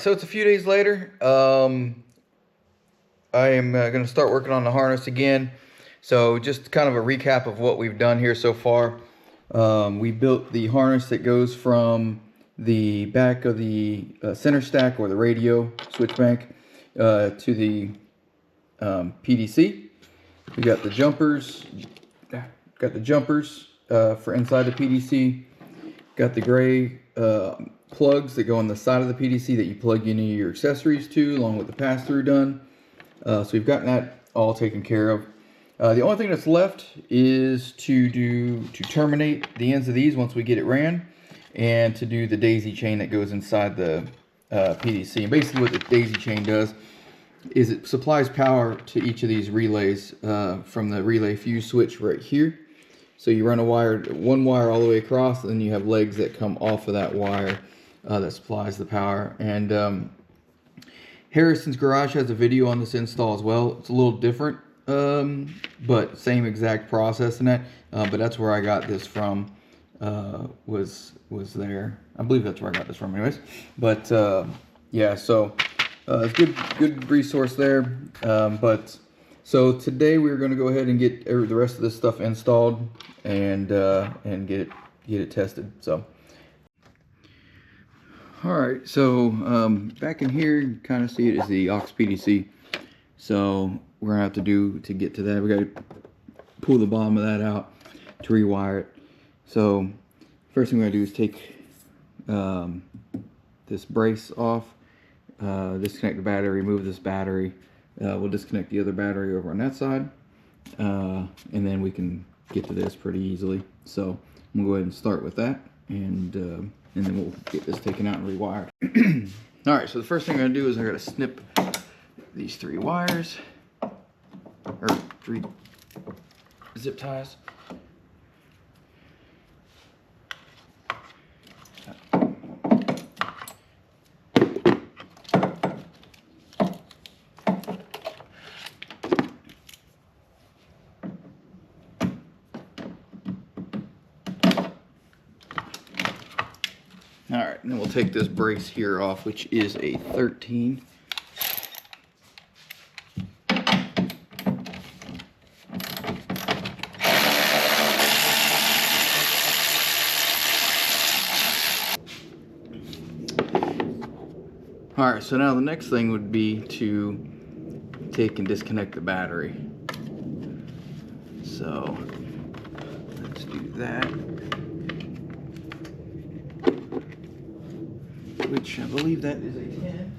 so it's a few days later. I am going to start working on the harness again. So just kind of a recap of what we've done here so far. We built the harness that goes from the back of the center stack or the radio switch bank to the PDC. We got the jumpers. For inside the PDC. Got the gray plugs that go on the side of the PDC that you plug into your accessories to, along with the pass-through done. So we've gotten that all taken care of. The only thing that's left is to terminate the ends of these once we get it ran, and to do the daisy chain that goes inside the PDC. And basically what the daisy chain does is it supplies power to each of these relays from the relay fuse switch right here. So you run one wire all the way across, and then you have legs that come off of that wire that supplies the power. And Harrison's Garage has a video on this install as well. It's a little different, but same exact process in that. But that's where I got this from. Was there? I believe that's where I got this from, anyways. But yeah, so good resource there. So today we're going to go ahead and get the rest of this stuff installed and get it tested. So. Alright, so back in here, you kind of see it is the aux PDC. So we're going to have to get to that. We got to pull the bottom of that out to rewire it. So first thing we're going to do is take this brace off, disconnect the battery, remove this battery. We'll disconnect the other battery over on that side, and then we can get to this pretty easily. So I'm going to go ahead and start with that, and then we'll get this taken out and rewired. Alright, so the first thing I'm going to do is I'm going to snip these 3 wires, or 3 zip ties. Alright, and then we'll take this brace here off, which is a 13. Alright, so now the next thing would be to take and disconnect the battery. So let's do that. Which I believe that is a 10.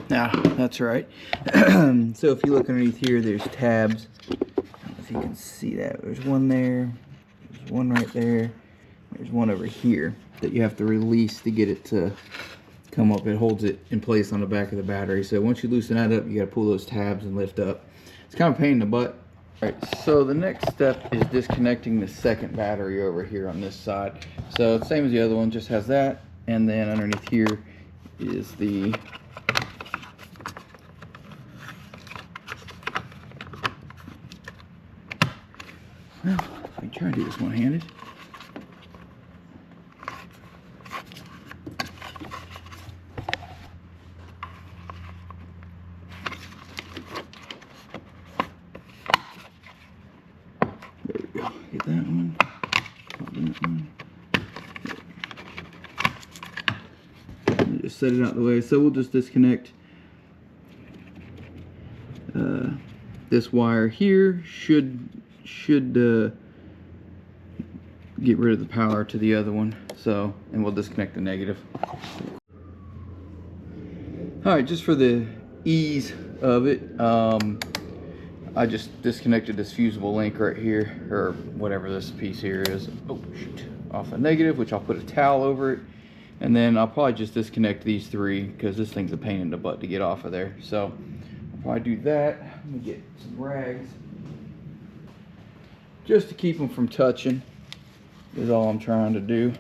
Now, that's right. So if you look underneath here, there's tabs. I don't know if you can see that. There's one there, there's one right there, there's one over here that you have to release to get it to come up. It holds it in place on the back of the battery. So once you loosen that up, you got to pull those tabs and lift up. It's kind of a pain in the butt. Alright, so the next step is disconnecting the second battery over here on this side. So same as the other one, just has that, and then underneath here is the well, I can try to do this one-handed. There we go. Get that one. That one. And just set it out of the way. So we'll just disconnect this wire here. Should get rid of the power to the other one. So, and we'll disconnect the negative. Alright, just for the ease of it, I just disconnected this fusible link right here, or whatever this piece here is. Oh shoot, off a negative, which I'll put a towel over it, and then I'll probably just disconnect these 3 because this thing's a pain in the butt to get off of there. So I'll probably do that. Let me get some rags. just to keep them from touching is all I'm trying to do.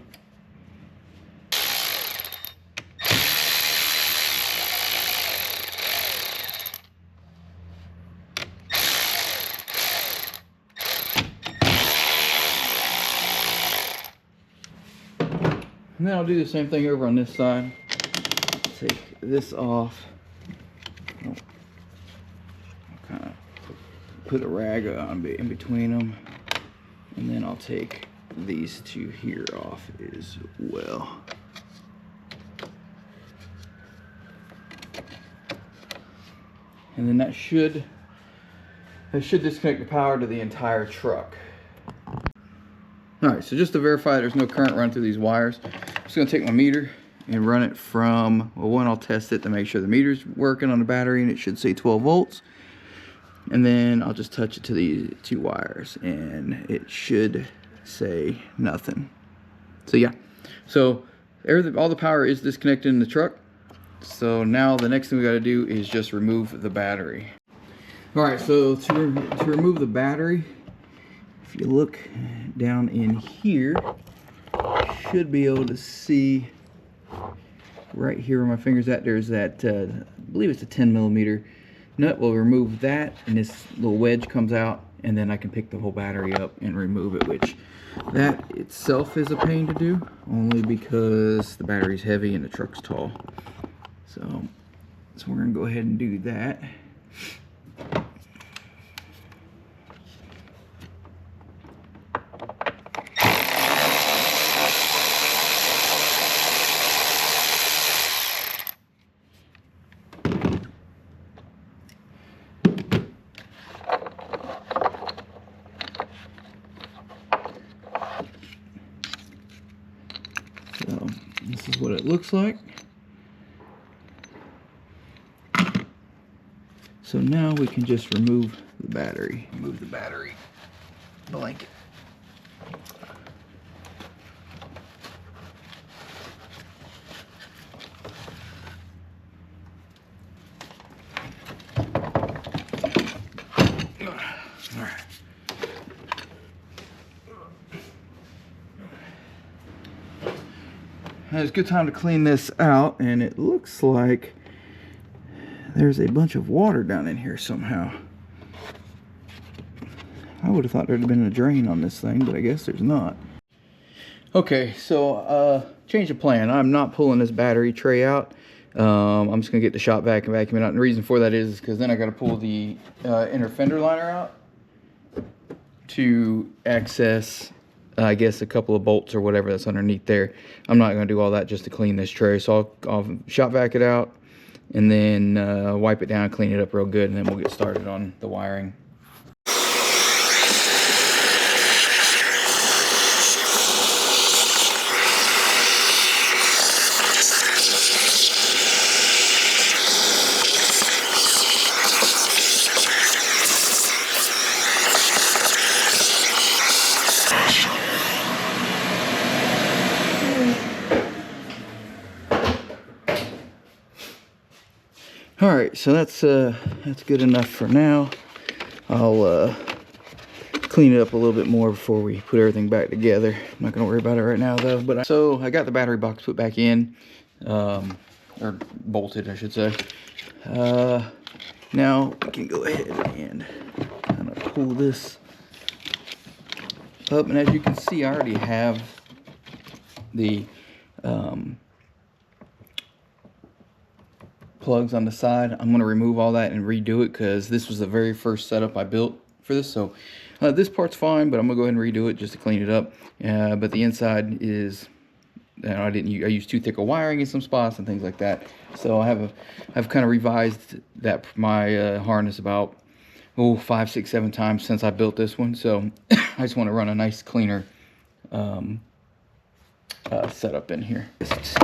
And then I'll do the same thing over on this side. Take this off. I'll kind of put a rag on in between them. And then I'll take these two here off as well. And then that should disconnect the power to the entire truck. Alright, so just to verify there's no current run through these wires, I'm just going to take my meter and run it from, well, one, I'll test it to make sure the meter's working on the battery, and it should say 12 volts. And then I'll just touch it to these two wires, and it should say nothing. So yeah, so all the power is disconnected in the truck. So now the next thing we got to do is just remove the battery. Alright, so to remove the battery, if you look down in here, you should be able to see right here where my finger's at, there's that, I believe it's a 10mm nut. We'll remove that, and this little wedge comes out, and then I can pick the whole battery up and remove it, which that itself is a pain to do, only because the battery's heavy and the truck's tall. So we're going to go ahead and do that. So this is what it looks like. So now we can just remove the battery. Remove the battery blanket. It's a good time to clean this out, and it looks like there's a bunch of water down in here somehow. I would have thought there'd have been a drain on this thing, but I guess there's not. Okay, so change of plan. I'm not pulling this battery tray out. I'm just gonna get the shop vac and vacuum it out. And the reason for that is because then I got to pull the inner fender liner out to access, I guess, a couple of bolts or whatever that's underneath there. I'm not going to do all that just to clean this tray. So I'll shop vac it out and then wipe it down, clean it up real good, and then we'll get started on the wiring. Alright, so that's good enough for now. I'll clean it up a little bit more before we put everything back together. I'm not going to worry about it right now though. But so I got the battery box put back in, or bolted I should say. Now I can go ahead and kind of pull this up, and as you can see I already have the plugs on the side. I'm going to remove all that and redo it because this was the very first setup I built for this. So this part's fine, but I'm gonna go ahead and redo it just to clean it up. But the inside is, I used too thick of wiring in some spots and things like that. So I've kind of revised that my harness about 5, 6, 7 times since I built this one. So I just want to run a nice cleaner setup in here. Just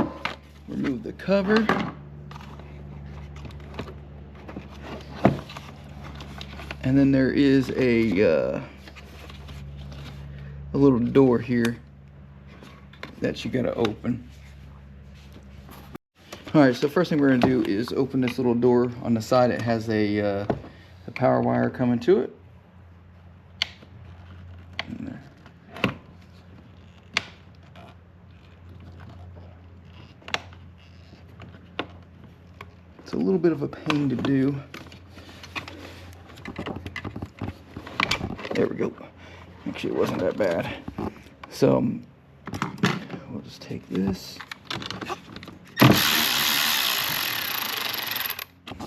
remove the cover. And then there is a little door here that you gotta open. Alright, so first thing we're gonna do is open this little door on the side. It has a power wire coming to it. It's a little bit of a pain to do. There we go. Actually, it wasn't that bad. So we'll just take this.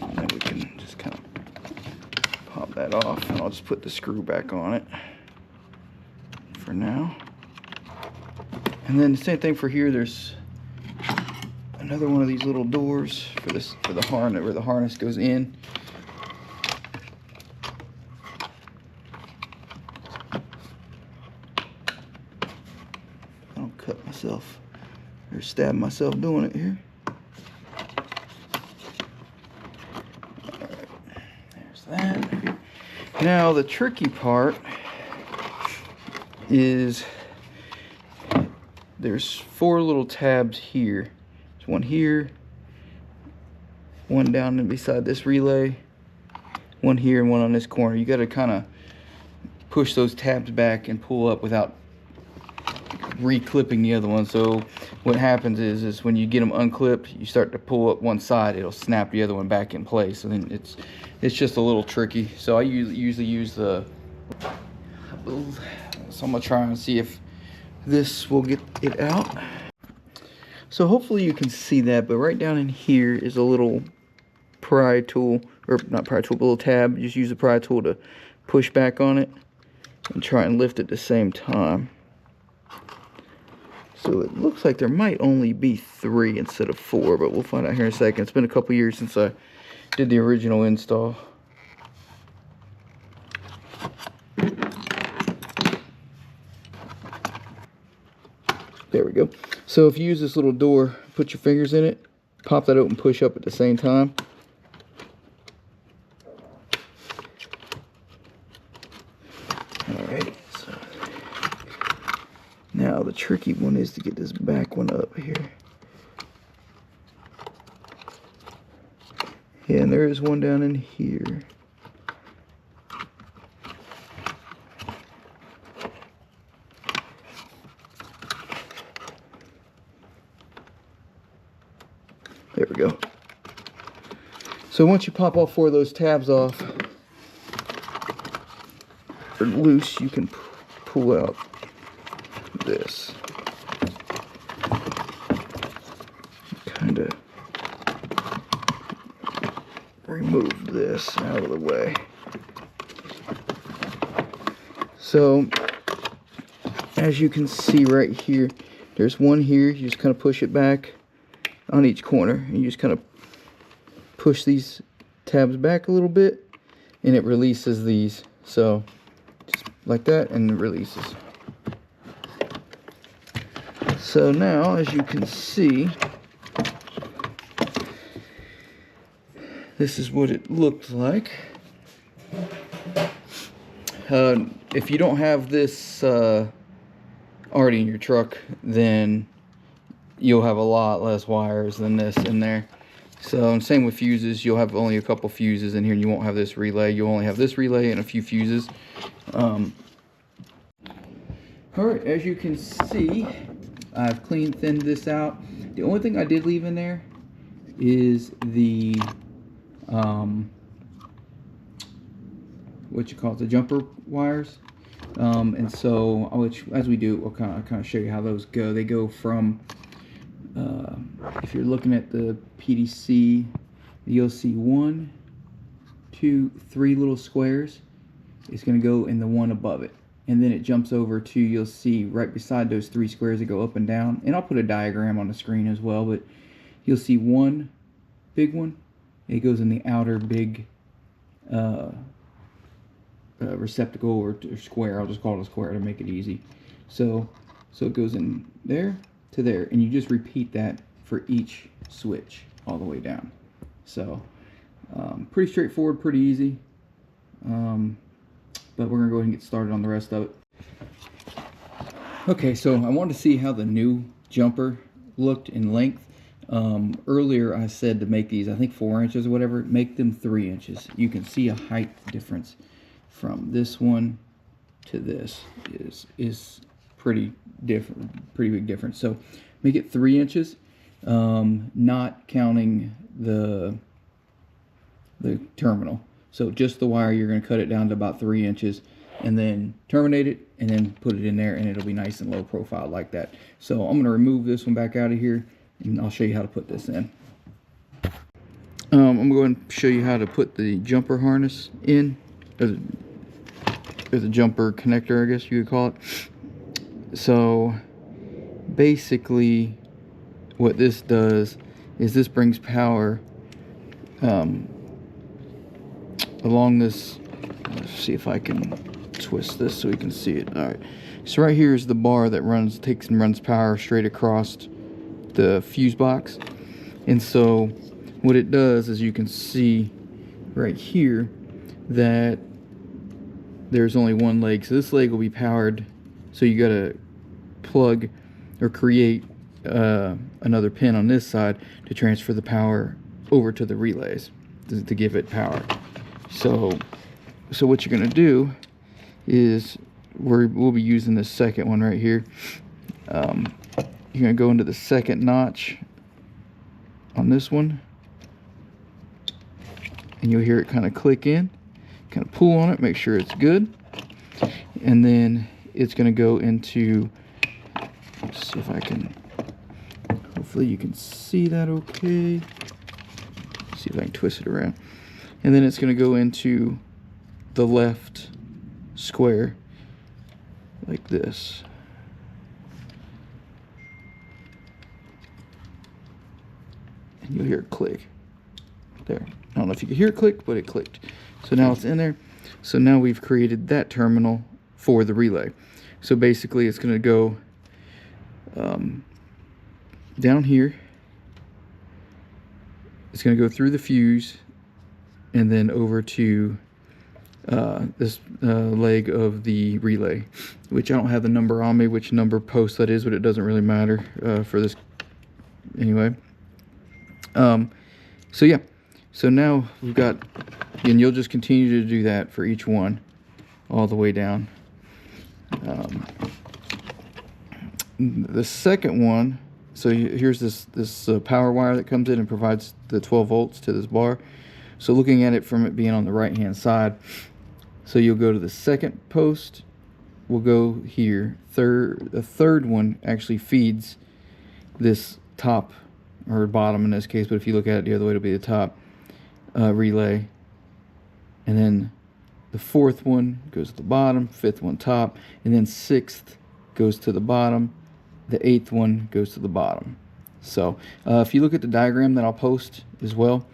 And then we can just kind of pop that off, and I'll just put the screw back on it for now. And then the same thing for here. There's another one of these little doors for the harness, where the harness goes in. I'll cut myself or stab myself doing it here. Alright, there's that. Now the tricky part is there's 4 little tabs here. There's one here, one down and beside this relay, one here, and one on this corner. You got to kind of push those tabs back and pull up without re-clipping the other one. So what happens is when you get them unclipped, you start to pull up one side, it'll snap the other one back in place. And then it's just a little tricky. So I usually use the. So I'm gonna try and see if this will get it out. So hopefully you can see that, but right down in here is a little pry tool, or not pry tool, but a little tab. Just use the pry tool to push back on it and try and lift at the same time. So it looks like there might only be 3 instead of 4, but we'll find out here in a second. It's been a couple years since I did the original install. There we go. So if you use this little door, put your fingers in it, pop that open, push up at the same time. Alright, so now the tricky one is to get this back one up here. Yeah, and there is one down in here. There we go. So once you pop all 4 of those tabs off, or loose, you can pull out this. Kind of remove this out of the way. So as you can see right here, there's one here. You just kind of push it back on each corner, and you just kind of push these tabs back a little bit, and it releases these. So just like that, and it releases. So now, as you can see, this is what it looks like. If you don't have this already in your truck, then you'll have a lot less wires than this in there. So, and same with fuses. You'll have only a couple fuses in here, and you won't have this relay. You'll only have this relay and a few fuses. Alright, as you can see, I've thinned this out. The only thing I did leave in there is the the jumper wires. And so I'll let you, as we do, I'll kind of show you how those go. They go from if you're looking at the PDC, you'll see 1, 2, 3 little squares. It's going to go in the one above it, and then it jumps over to, you'll see right beside those 3 squares that go up and down, and I'll put a diagram on the screen as well, but you'll see one big one. It goes in the outer big receptacle or square. I'll just call it a square to make it easy. So it goes in there to there, and you just repeat that for each switch all the way down. So pretty straightforward, pretty easy. But we're gonna go ahead and get started on the rest of it. Okay, so I wanted to see how the new jumper looked in length. Earlier I said to make these, I think 4 inches or whatever, make them 3 inches. You can see a height difference from this one to this is pretty big difference. So make it 3 inches, not counting the the terminal. So just the wire, you're going to cut it down to about 3 inches and then terminate it and then put it in there, and it'll be nice and low profile like that. So I'm going to remove this one back out of here, and I'll show you how to put this in. I'm going to show you how to put the jumper harness in, or the jumper connector, I guess you could call it. So basically what this does is this brings power along this. Let's see if I can twist this so we can see it. All right, so right here is the bar that takes and runs power straight across the fuse box. And so what it does is, you can see right here that there's only one leg, so this leg will be powered. So you got to plug or create another pin on this side to transfer the power over to the relays to give it power. So what you're going to do is we'll be using this second one right here. You're going to go into the second notch on this one, and you'll hear it kind of click in. Kind of pull on it, make sure it's good, and then it's going to go into, let's see if I can, hopefully you can see that okay. See if I can twist it around, and then it's going to go into the left square like this. And you'll hear it click there. I don't know if you can hear it click, but it clicked. So now it's in there. So now we've created that terminal for the relay. So basically it's going to go down here. It's going to go through the fuse and then over to this leg of the relay, which I don't have the number on me, which number post that is, but it doesn't really matter for this anyway. So yeah, so now we've got, and you'll just continue to do that for each one all the way down. The second one, so here's this power wire that comes in and provides the 12 volts to this bar. So looking at it from it being on the right hand side, so you'll go to the second post, we'll go here. The third one actually feeds this top, or bottom in this case, but if you look at it the other way, it'll be the top relay. And then the fourth one goes to the bottom, fifth one top, and then sixth goes to the bottom, the eighth one goes to the bottom. So if you look at the diagram that I'll post as well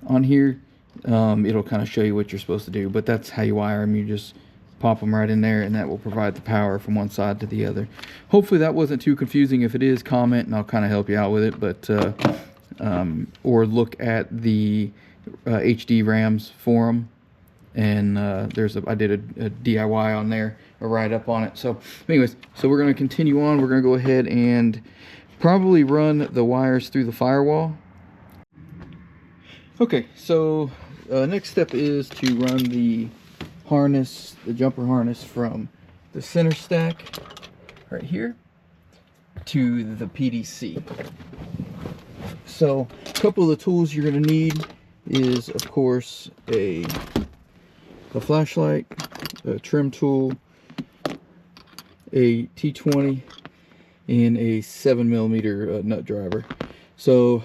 on here, it'll kind of show you what you're supposed to do, but that's how you wire them. You just pop them right in there, and that will provide the power from one side to the other. Hopefully that wasn't too confusing. If it is, comment and I'll kind of help you out with it. But or look at the HD Rams forum, and I did a DIY on there, a write-up on it. So anyways, so we're going to continue on. We're going to go ahead and probably run the wires through the firewall. Okay, so next step is to run the harness, the jumper harness, from the center stack right here to the PDC. So a couple of the tools you're going to need is, of course, a flashlight, a trim tool, a T20, and a 7mm nut driver. So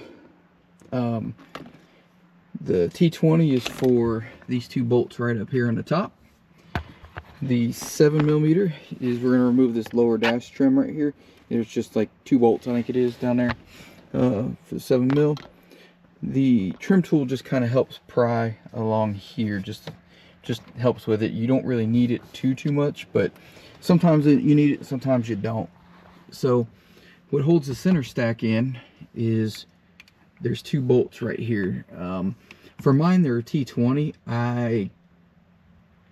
the T20 is for these two bolts right up here on the top. The 7mm is, we're going to remove this lower dash trim right here. There's just like 2 bolts, I think it is, down there for the 7mm. The trim tool just kind of helps pry along here, just helps with it. You don't really need it too much, but sometimes you need it, sometimes you don't. So what holds the center stack in is there's 2 bolts right here. For mine, they're a T20. I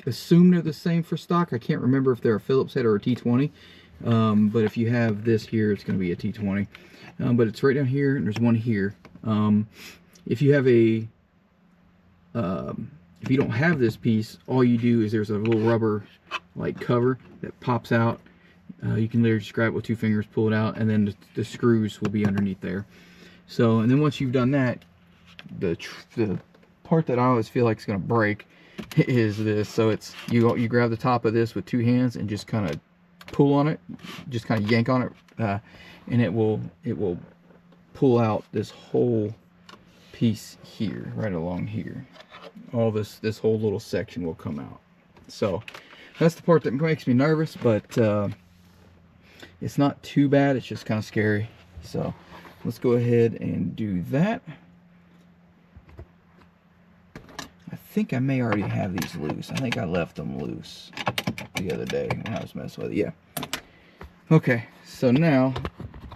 assume they're the same for stock. I can't remember if they're a Phillips head or a T20. But if you have this here, it's going to be a T20. But it's right down here, and there's one here. If you have if you don't have this piece, all you do is there's a little rubber like cover that pops out. You can literally just grab it with 2 fingers, pull it out, and then the screws will be underneath there. So, and then once you've done that, the part that I always feel like is going to break is this. So it's you grab the top of this with 2 hands and just kind of pull on it, just kind of yank on it, and it will pull out this whole piece here, right along here. All this whole little section will come out. So that's the part that makes me nervous, but it's not too bad. It's just kind of scary. So let's go ahead and do that. I think I may already have these loose. I think I left them loose the other day when I was messing with it. Yeah. Okay, so now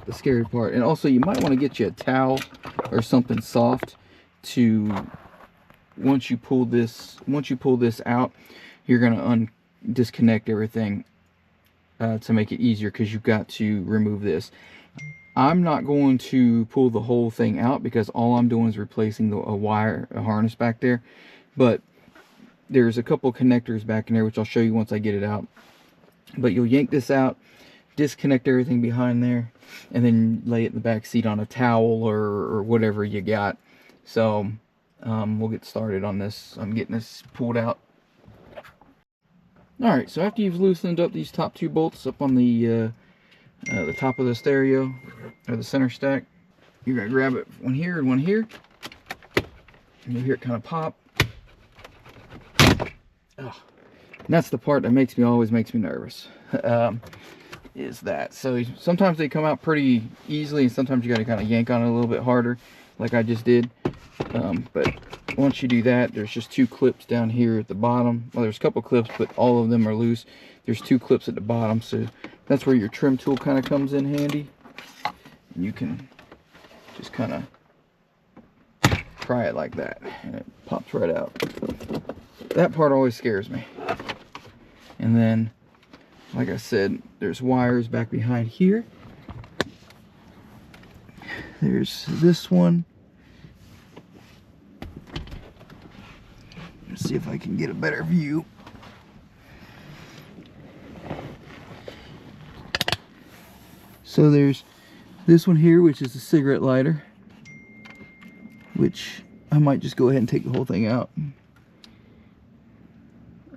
the scary part. And also you might want to get you a towel or something soft to, once you pull this out, you're going to disconnect everything to make it easier, because you've got to remove this. I'm not going to pull the whole thing out because all I'm doing is replacing a harness back there. But there's a couple connectors back in there, which I'll show you once I get it out. But you'll yank this out, disconnect everything behind there, and then lay it in the back seat on a towel or whatever you got. So we'll get started on this. I'm getting this pulled out. Alright, so after you've loosened up these top 2 bolts up on the top of the stereo, or the center stack, you're going to grab it one here and one here. And you'll hear it kind of pop. Oh, and that's the part that always makes me nervous. Is that. So sometimes they come out pretty easily, and sometimes you got to kind of yank on it a little bit harder, like I just did. But once you do that, there's just 2 clips down here at the bottom. Well, there's a couple clips, but all of them are loose. There's 2 clips at the bottom, so that's where your trim tool kind of comes in handy. And you can just kind of pry it like that, and it pops right out. That part always scares me. And then, like I said, there's wires back behind here. There's this one. Let's see if I can get a better view. So there's this one here, which is a cigarette lighter, which I might just go ahead and take the whole thing out.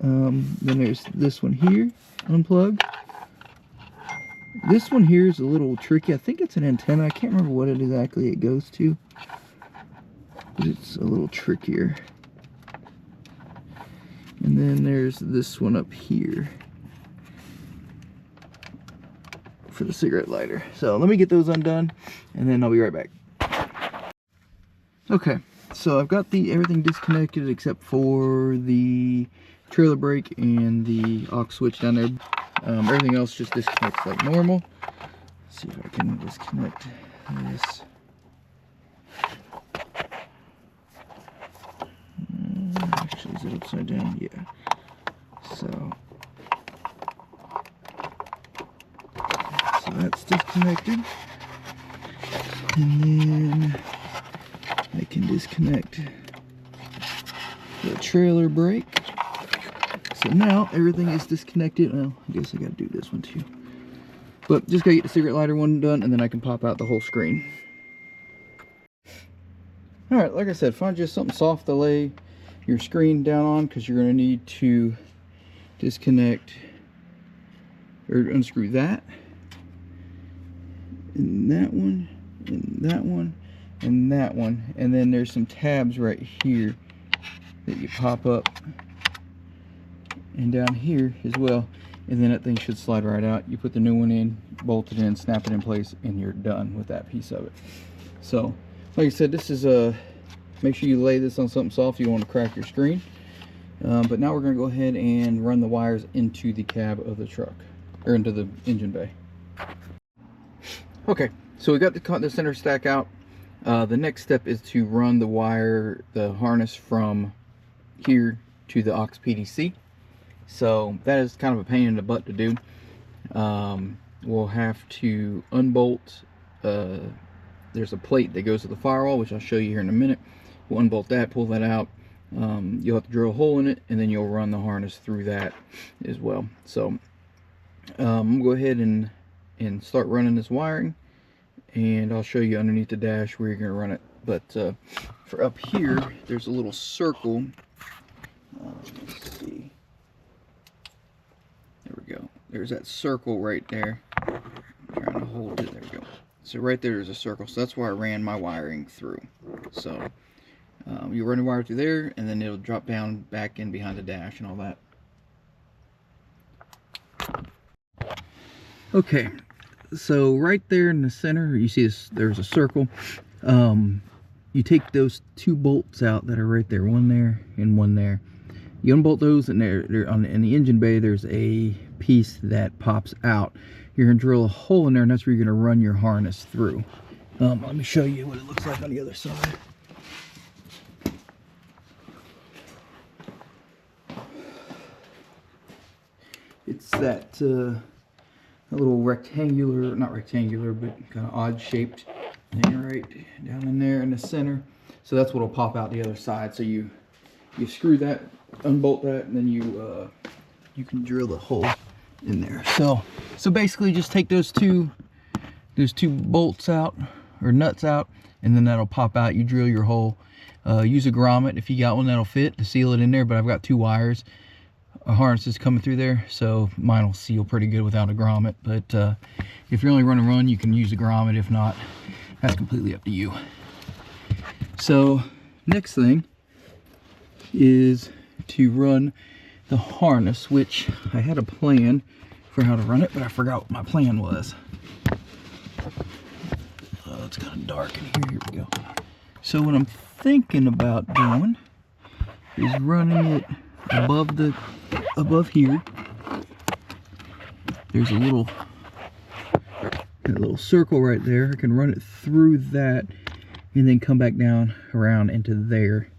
Then there's this one here, unplug. This one here is a little tricky. I think it's an antenna. I can't remember what exactly it goes to, but it's a little trickier. And then there's this one up here for the cigarette lighter. So let me get those undone, and then I'll be right back. Okay, so I've got everything disconnected except for the trailer brake and the aux switch down there. Everything else just disconnects like normal. Let's see if I can disconnect this. Actually, is it upside down? Yeah. So that's disconnected. And then I can disconnect the trailer brake. So now everything is disconnected. Well, I guess I gotta do this one too. But just gotta get the cigarette lighter one done, and then I can pop out the whole screen. Alright, like I said, find just something soft to lay your screen down on, because you're gonna need to disconnect or unscrew that, and that one, and that one, and that one. And then there's some tabs right here that you pop up, and down here as well, and then that thing should slide right out. You put the new one in, bolt it in, snap it in place, and you're done with that piece of it. So like I said, this is make sure you lay this on something soft. You don't want to crack your screen. But now we're going to go ahead and run the wires into the cab of the truck, or into the engine bay. Okay, so we got the center stack out. The next step is to run the harness from here to the aux PDC. So that is kind of a pain in the butt to do. We'll have to unbolt. There's a plate that goes to the firewall, which I'll show you here in a minute. We'll unbolt that, pull that out. You'll have to drill a hole in it, and then you'll run the harness through that as well. So I'm gonna go ahead and start running this wiring, and I'll show you underneath the dash where you're gonna run it But for up here, there's a little circle. Let's see. There we go. There's that circle right there. I'm trying to hold it. There we go. So right there's a circle. So that's where I ran my wiring through. So you run the wire through there, and then it'll drop down back in behind the dash and all that. Okay, so right there in the center, you see this, there's a circle. You take those two bolts out that are right there, one there and one there. You unbolt those, and in the engine bay, there's a piece that pops out. You're gonna drill a hole in there, and that's where you're gonna run your harness through. Let me show you what it looks like on the other side. It's that a little rectangular, not rectangular, but kind of odd shaped thing right down in there in the center. So that's what'll pop out the other side. So you screw that, unbolt that, and then you can drill the hole in there. So basically just take those two bolts out, or nuts out, and then that'll pop out. You drill your hole. Use a grommet if you got one that'll fit to seal it in there, but I've got two wires. A harness is coming through there, so mine will seal pretty good without a grommet. But if you're only running one, you can use a grommet. If not, that's completely up to you. So next thing is to run the harness, which I had a plan for how to run it, but I forgot what my plan was. It's kind of dark in here. Here we go. So what I'm thinking about doing is running it above here. There's a little circle right there. I can run it through that and then come back down around into there,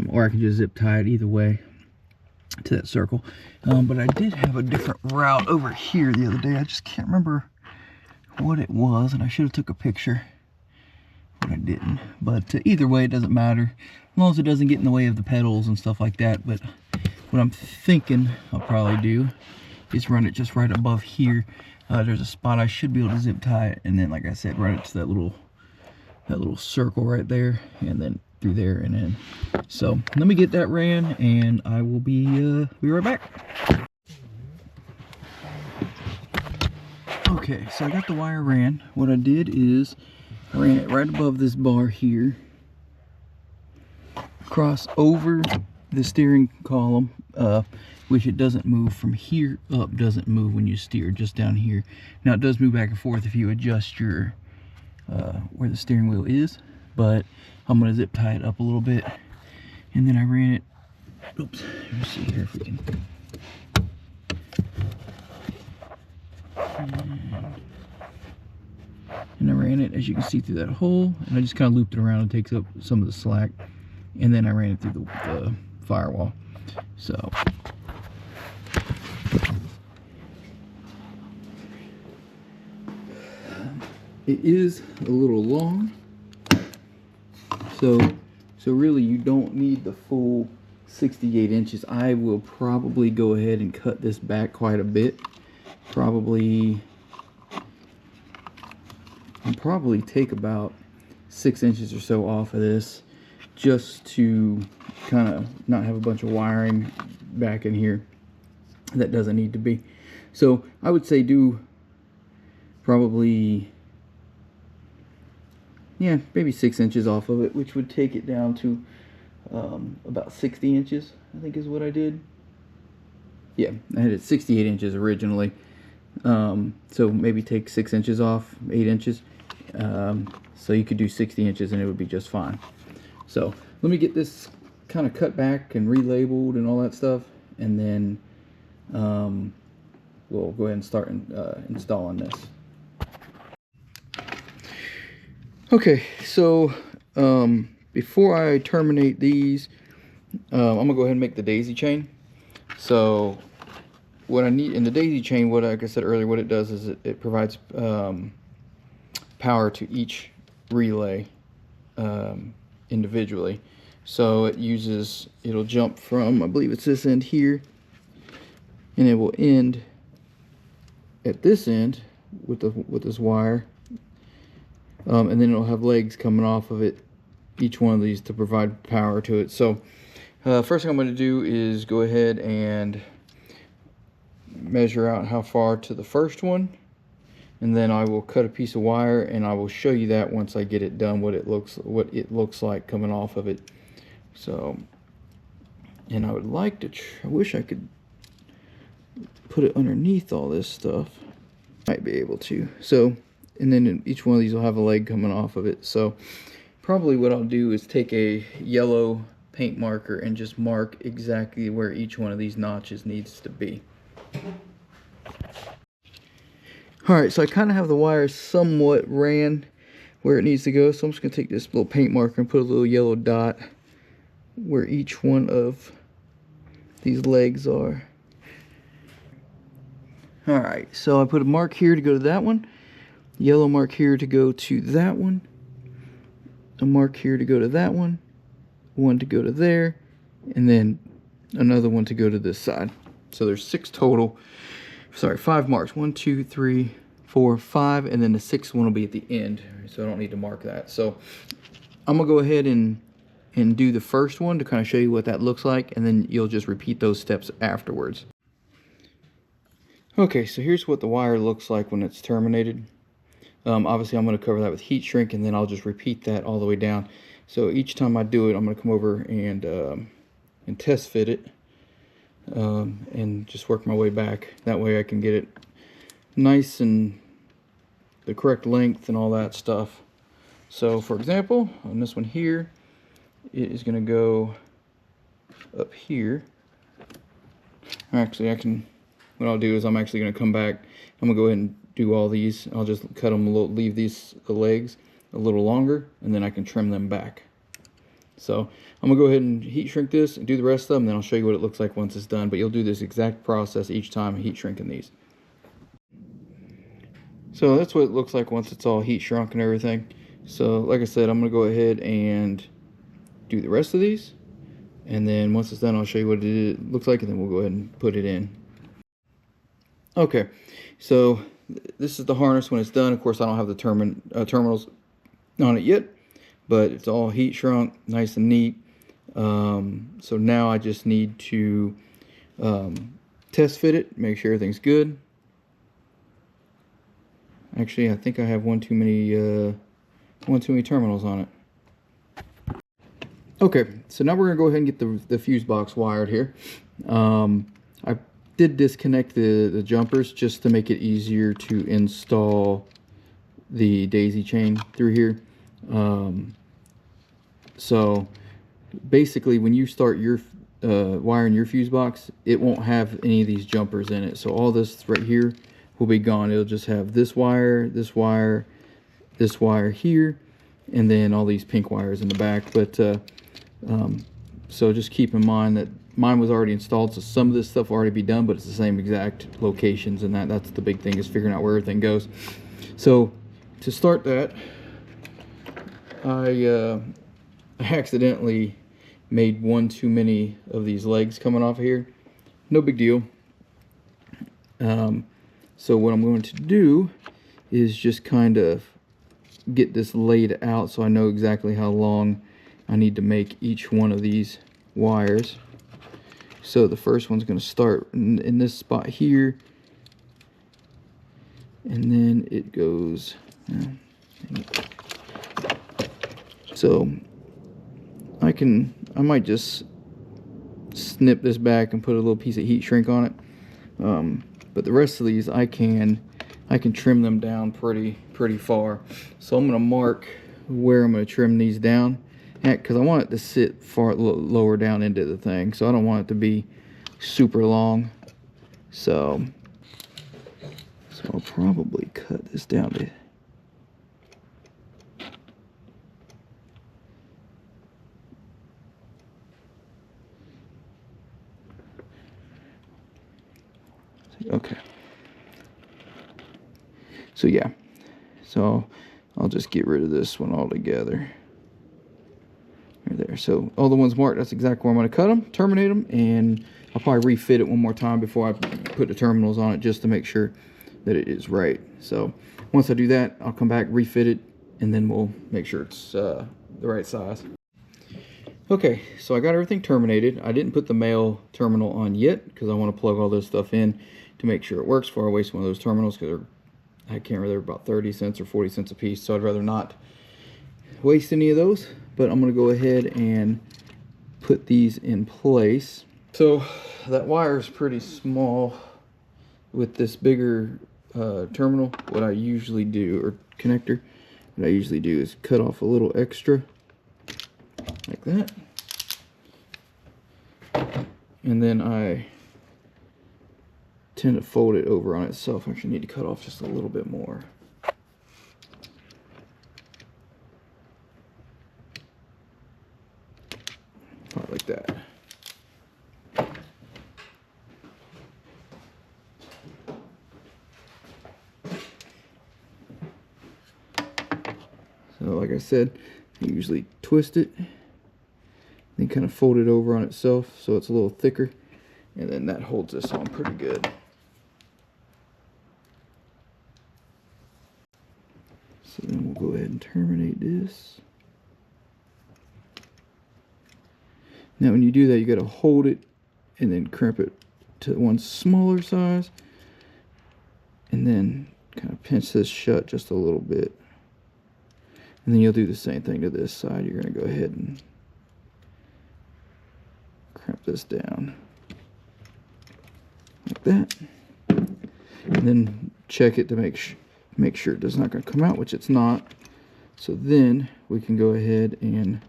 or I can just zip tie it either way to that circle. But I did have a different route over here the other day. I just can't remember what it was, and I should have took a picture, but I didn't. But either way, it doesn't matter as long as it doesn't get in the way of the pedals and stuff like that. But what I'm thinking I'll probably do is run it just right above here. There's a spot I should be able to zip tie it, and then, like I said, run it to that little circle right there, and then through there and in. So let me get that ran, and I will be right back. Okay, so I got the wire ran. What I did is I ran it right above this bar here, cross over the steering column, which it doesn't move from here up, doesn't move when you steer, just down here. Now it does move back and forth if you adjust your where the steering wheel is, but I'm going to zip tie it up a little bit, and then I ran it, oops, let me see here if we can, and I ran it, as you can see, through that hole, and I just kind of looped it around. It takes up some of the slack, and then I ran it through the firewall. So it is a little long, so really you don't need the full 68 inches. I will probably go ahead and cut this back quite a bit. I'll probably take about 6 inches or so off of this, just to kind of not have a bunch of wiring back in here that doesn't need to be. So I would say do probably, yeah, maybe 6 inches off of it, which would take it down to about 60 inches, I think is what I did. Yeah, I had it 68 inches originally. So maybe take 6 inches off, 8 inches. So you could do 60 inches and it would be just fine. So let me get this kind of cut back and relabeled and all that stuff, and then we'll go ahead and start installing this. Okay, so before I terminate these, I'm gonna go ahead and make the daisy chain. So what I need in the daisy chain, like I said earlier, what it does is it provides power to each relay individually. So it'll jump from, I believe it's this end here, and it will end at this end with this wire, and then it'll have legs coming off of it each one of these to provide power to it. So first thing I'm going to do is go ahead and measure out how far to the first one, and then I will cut a piece of wire, and I will show you that once I get it done, what it looks like coming off of it. So, and I would like to I wish I could put it underneath all this stuff. Might be able to. So, and then each one of these will have a leg coming off of it. So probably what I'll do is take a yellow paint marker and just mark exactly where each one of these notches needs to be. Alright, so I kind of have the wire somewhat ran where it needs to go, so I'm just going to take this little paint marker and put a little yellow dot where each one of these legs are. Alright, so I put a mark here to go to that one, yellow mark here to go to that one, a mark here to go to that one to go to there, and then another one to go to this side. So there's 5 marks. 1, 2, 3, 4, 5, and then the 6th one will be at the end, so I don't need to mark that. So I'm gonna go ahead and do the first one to kind of show you what that looks like, and then you'll just repeat those steps afterwards. Okay, so here's what the wire looks like when it's terminated. Obviously I'm going to cover that with heat shrink, and then I'll just repeat that all the way down. So each time I do it, I'm going to come over and test fit it, and just work my way back. That way I can get it nice and the correct length and all that stuff. So for example, on this one here, it is going to go up here. Actually, what I'll do is I'm actually going to come back. I'm going to go ahead and do all these. I'll just cut them leave the legs a little longer, and then I can trim them back. So I'm going to go ahead and heat shrink this and do the rest of them, and then I'll show you what it looks like once it's done. But you'll do this exact process each time heat shrinking these. So that's what it looks like once it's all heat shrunk and everything. So like I said, I'm going to go ahead and do the rest of these, and then once it's done I'll show you what it looks like, and then we'll go ahead and put it in. Okay, so this is the harness when it's done. Of course I don't have the terminals on it yet, but it's all heat shrunk, nice and neat. So now I just need to test fit it, make sure everything's good. Actually, I think I have one too many terminals on it. Okay, so now we're gonna go ahead and get the fuse box wired here. I did disconnect the jumpers just to make it easier to install the daisy chain through here. So basically when you start your wiring your fuse box, it won't have any of these jumpers in it. So all this right here will be gone. It'll just have this wire, this wire, this wire here, and then all these pink wires in the back. But so just keep in mind that mine was already installed, so some of this stuff will already be done, but it's the same exact locations, and that's the big thing, is figuring out where everything goes. So to start that, I accidentally made one too many of these legs coming off of here. No big deal. So what I'm going to do is just kind of get this laid out so I know exactly how long I need to make each one of these wires. So the first one's going to start in this spot here, and then it goes, so I might just snip this back and put a little piece of heat shrink on it, but the rest of these I can trim them down pretty far. So I'm going to mark where I'm going to trim these down, because I want it to sit far lower down into the thing, so I don't want it to be super long. So I'll probably cut this down to okay. So yeah, so I'll just get rid of this one altogether. Right there. So all the ones marked, that's exactly where I'm going to cut them, terminate them, and I'll probably refit it one more time before I put the terminals on it, just to make sure that it is right. So once I do that, I'll come back, refit it, and then we'll make sure it's the right size. Okay, so I got everything terminated. I didn't put the male terminal on yet because I want to plug all this stuff in to make sure it works before I waste one of those terminals, because I can't remember, they're about 30 cents or 40 cents a piece, so I'd rather not waste any of those. But I'm going to go ahead and put these in place. So that wire is pretty small. With this bigger terminal, what I usually do, or connector, what I usually do is cut off a little extra like that, and then I tend to fold it over on itself. I actually need to cut off just a little bit more. Probably like that. So like I said, I usually twist it, then kind of fold it over on itself so it's a little thicker, and then that holds this on pretty good. So then we'll go ahead and terminate this. Now when you do that, you got to hold it and then crimp it to one smaller size, and then kind of pinch this shut just a little bit. And then you'll do the same thing to this side. You're going to go ahead and crimp this down like that, and then check it to make sure it's not going to come out, which it's not. So then we can go ahead and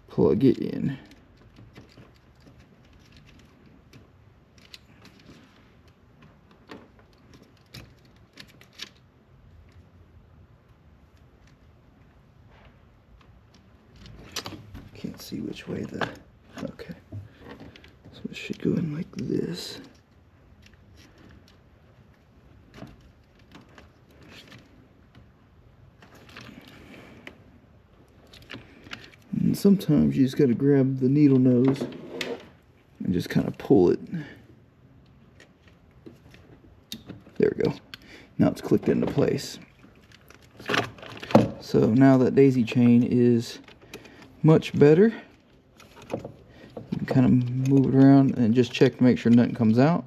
plug it in. Can't see which way the, okay, so it should go in like this. And sometimes you just got to grab the needle nose and just kind of pull it. There we go. Now it's clicked into place. So now that daisy chain is much better. You can kind of move it around and just check to make sure nothing comes out.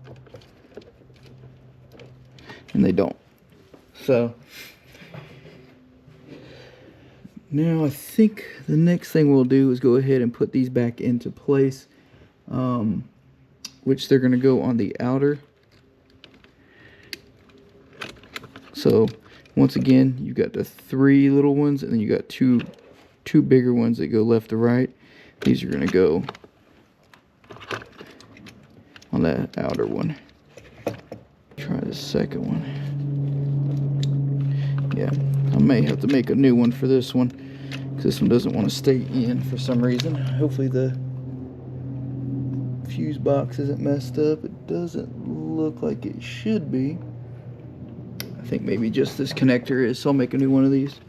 And they don't. So now I think the next thing we'll do is go ahead and put these back into place, which they're going to go on the outer. So once again, you've got the 3 little ones, and then you got two bigger ones that go left to right. These are going to go on that outer one. Try the second one. Yeah, I may have to make a new one for this one, because this one doesn't want to stay in for some reason. Hopefully the fuse box isn't messed up. It doesn't look like it should be. I think maybe just this connector is, so I'll make a new one of these.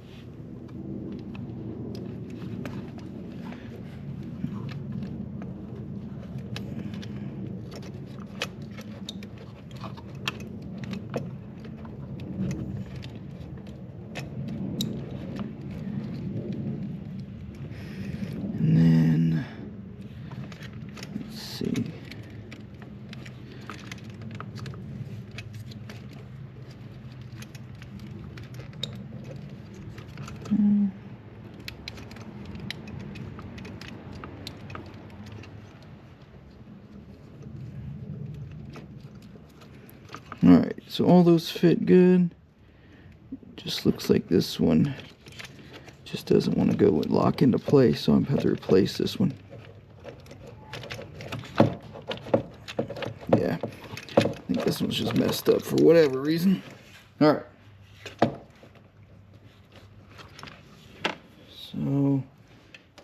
And then, let's see. Alright, so all those fit good. Just looks like this one just doesn't want to go and lock into place, so I'm going to have to replace this one. Yeah, I think this one's just messed up for whatever reason. Alright. So,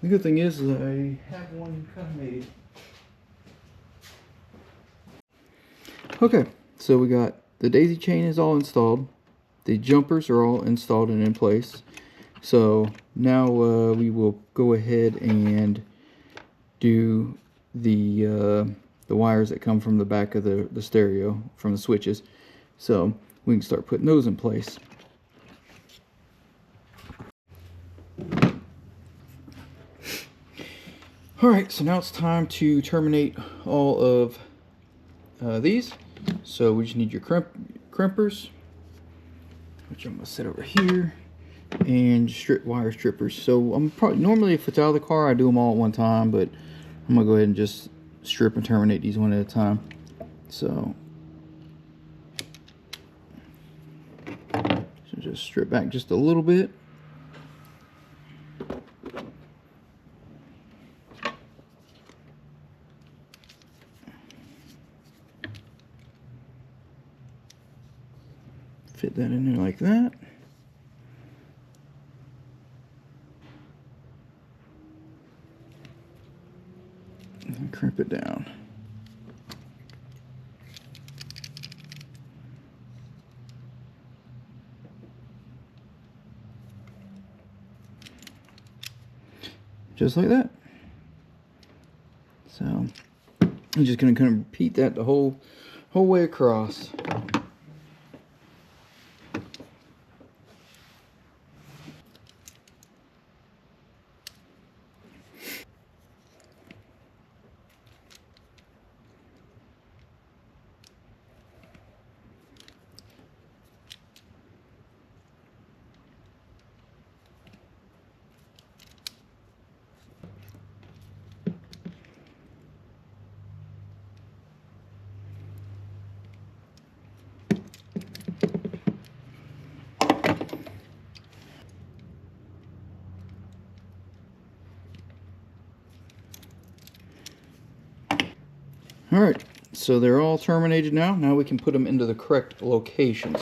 the good thing is that I have one kind of made. Okay, so we got the daisy chain is all installed. The jumpers are all installed and in place. So now we will go ahead and do the wires that come from the back of the stereo from the switches. So we can start putting those in place. Alright, so now it's time to terminate all of these. So we just need your crimpers, which I'm going to set over here, and wire strippers. So I'm probably, normally if it's out of the car, I do them all at one time, but I'm going to go ahead and just strip and terminate these one at a time. So just strip back just a little bit. Fit that in there like that. And crimp it down. Just like that. So I'm just going to kind of repeat that the whole way across. Alright, so they're all terminated now. Now we can put them into the correct locations.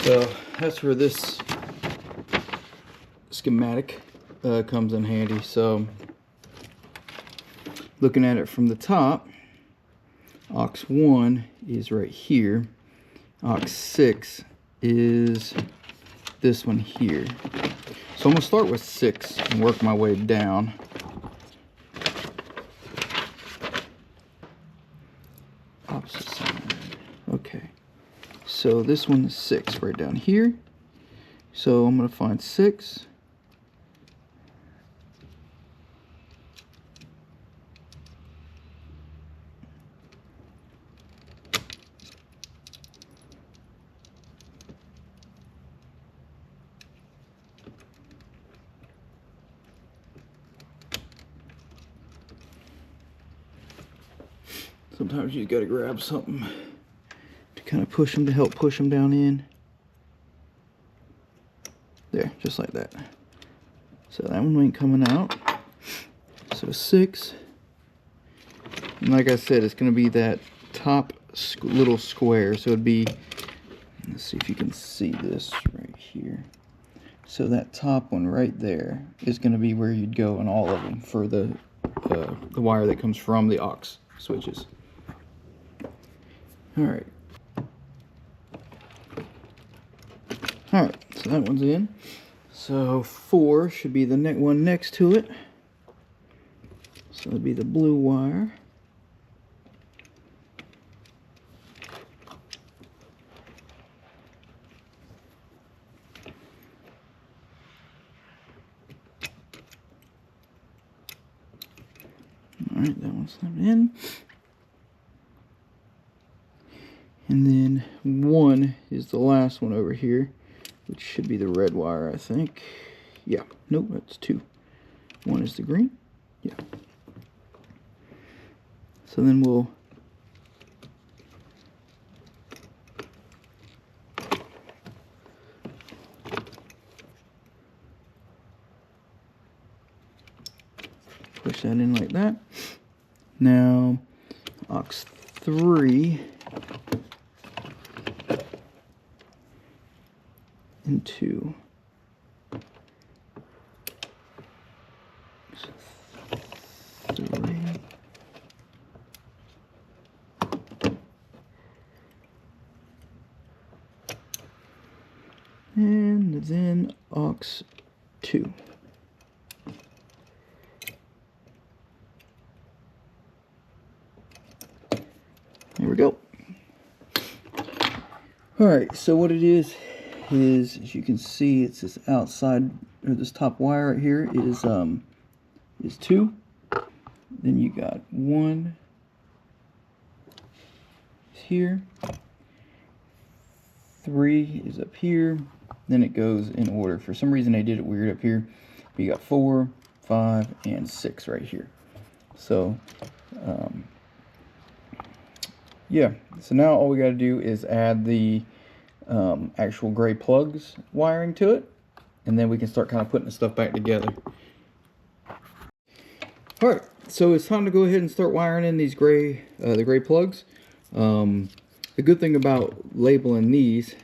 So that's where this schematic comes in handy. So looking at it from the top, aux 1 is right here. Aux 6 is this one here. So I'm going to start with 6 and work my way down. Opposite side. Okay. So this one is 6 right down here. So I'm going to find 6. Sometimes you got to grab something to kind of push them, to help push them down in. There, just like that. So that one ain't coming out. So 6. And like I said, it's going to be that top little square. So it'd be, let's see if you can see this right here. So that top one right there is going to be where you'd go in all of them for the wire that comes from the aux switches. Alright. Alright, so that one's in. So 4 should be the one next to it. So it'll be the blue wire. Alright, that one's in. And then 1 is the last one over here, which should be the red wire, I think. Yeah, nope, that's 2. 1 is the green. Yeah. So then we'll push that in like that. Now, aux 3 and 2. So 3. And then aux 2. There we go. Alright, so what it is, as you can see, it's this outside, or this top wire right here is is 2. Then you got 1 here. 3 is up here. Then it goes in order. For some reason I did it weird up here. But you got 4, 5, and 6 right here. So, yeah. So now all we got to do is add the actual gray plugs wiring to it, and then we can start kind of putting the stuff back together. All right. So it's time to go ahead and start wiring in these the gray plugs. The good thing about labeling these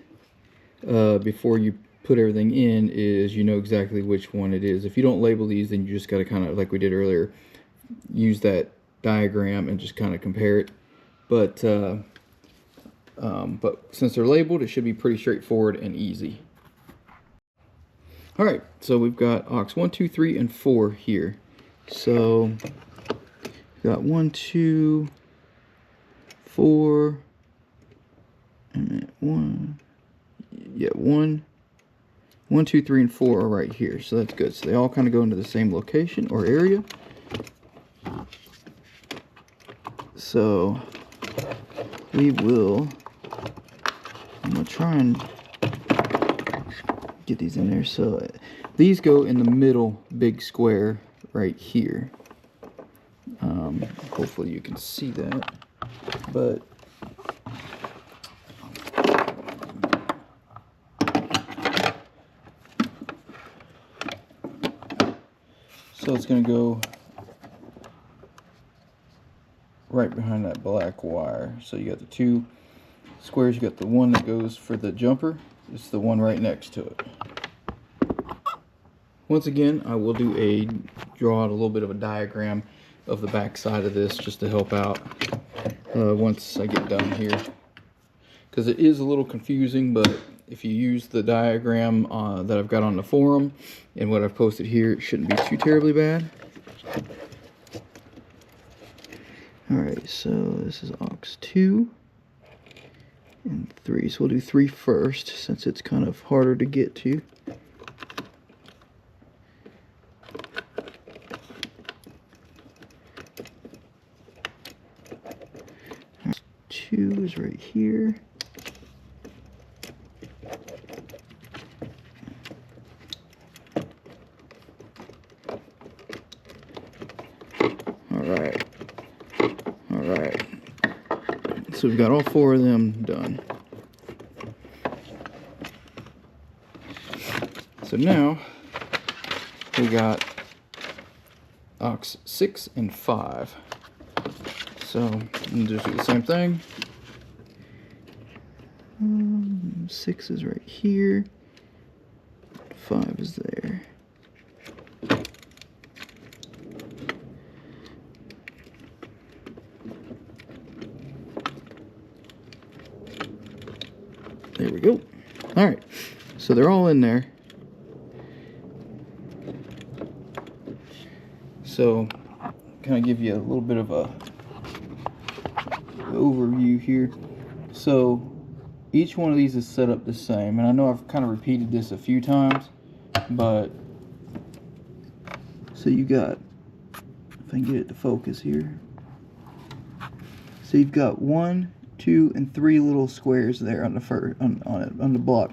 before you put everything in is you know exactly which one it is. If you don't label these, then you just got to kind of, like we did earlier, use that diagram and just kind of compare it. But since they're labeled, it should be pretty straightforward and easy. All right, so we've got aux 1, 2, 3, and 4 here. So we've got 1, 2, 4, and 1. Yeah, 1, 2, 3, and 4 are right here. So that's good. So they all kind of go into the same location or area. So I'm gonna try and get these in there. So these go in the middle big square right here. Hopefully you can see that, but so it's gonna go right behind that black wire. So you got the 2 squares, you got the one that goes for the jumper, it's the one right next to it. Once again, I will draw out a little bit of a diagram of the back side of this just to help out once I get done here, because it is a little confusing, but if you use the diagram that I've got on the forum and what I've posted here, it shouldn't be too terribly bad. Alright, so this is aux 2 and 3. So we'll do 3 first, since it's kind of harder to get to. Aux 2 is right here. Alright. Alright, so we've got all 4 of them done. So now we got aux 6 and 5. So we'll just do the same thing. 6 is right here, 5 is there. There we go. All right, so they're all in there. So, kind of give you a little bit of a overview here. So, each one of these is set up the same, and I know I've kind of repeated this a few times, but so you got, if I can get it to focus here. So you've got 1, 2, and 3 little squares there on the block.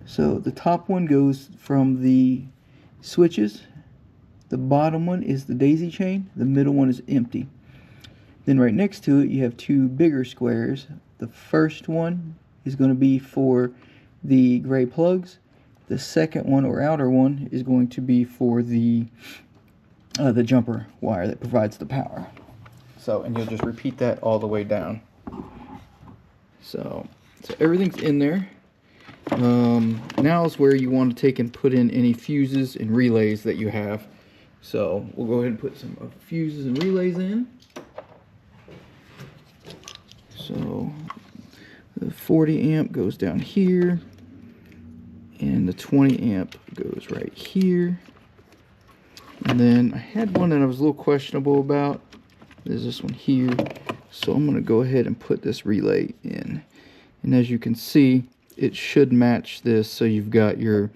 So the top one goes from the switches, the bottom one is the daisy chain, the middle one is empty. Then right next to it you have 2 bigger squares. The first one is going to be for the gray plugs. The second one, or outer one, is going to be for the jumper wire that provides the power. So, and you'll just repeat that all the way down. So everything's in there. Now is where you want to take and put in any fuses and relays that you have. So we'll go ahead and put some fuses and relays in. So the 40 amp goes down here, and the 20 amp goes right here. And then I had one that I was a little questionable about. There's this one here. So I'm going to go ahead and put this relay in. And as you can see, it should match this. So you've got your